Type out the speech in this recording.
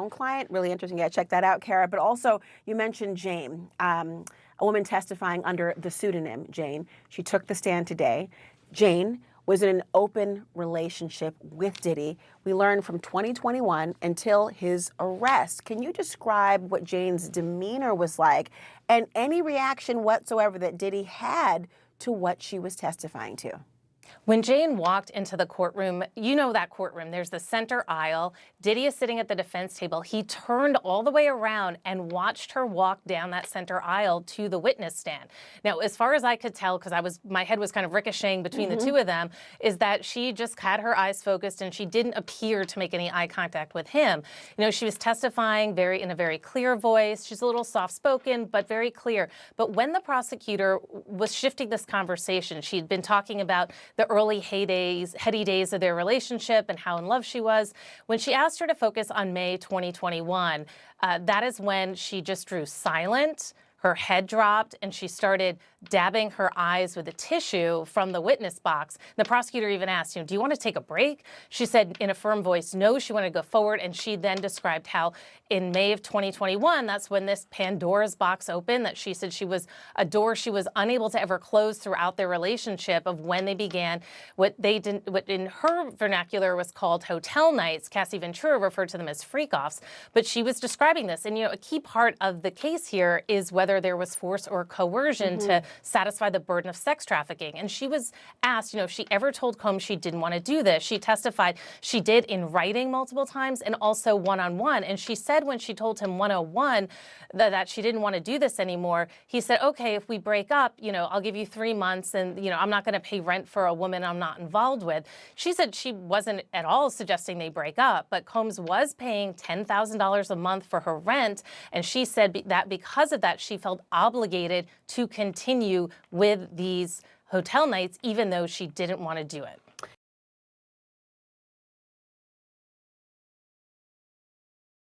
own client. Really interesting. Yeah, check that out, Kara. But also, you mentioned Jane, a woman testifying under the pseudonym Jane. She took the stand today. Jane was in an open relationship with Diddy. We learned from 2021 until his arrest. Can you describe what Jane's demeanor was like and any reaction whatsoever that Diddy had to what she was testifying to? When Jane walked into the courtroom, you know that courtroom, there's the center aisle. Diddy is sitting at the defense table. He turned all the way around and watched her walk down that center aisle to the witness stand. Now, as far as I could tell, because my head was kind of ricocheting between the two of them, is that she just had her eyes focused and she didn't appear to make any eye contact with him. You know, she was testifying in a very clear voice. She's a little soft-spoken, but very clear. But when the prosecutor was shifting this conversation, she'd been talking about the early heady days of their relationship and how in love she was. When she asked her to focus on May 2021, that is when she just drew silent. Her head dropped and she started dabbing her eyes with a tissue from the witness box. The prosecutor even asked, do you want to take a break? She said in a firm voice, no, she wanted to go forward. And she then described how in May of 2021, that's when this Pandora's box opened, that she said a door she was unable to ever close throughout their relationship of when they began what in her vernacular was called hotel nights. Cassie Ventura referred to them as freak-offs. But she was describing this. And, a key part of the case here is whether there was force or coercion to satisfy the burden of sex trafficking. And she was asked, if she ever told Combs she didn't want to do this. She testified she did in writing multiple times and also one-on-one. And she said when she told him one-on-one that she didn't want to do this anymore, he said, okay, if we break up, I'll give you 3 months and, I'm not going to pay rent for a woman I'm not involved with. She said she wasn't at all suggesting they break up, but Combs was paying $10,000 a month for her rent. And she said that because of that, she felt obligated to continue with these hotel nights, even though she didn't want to do it.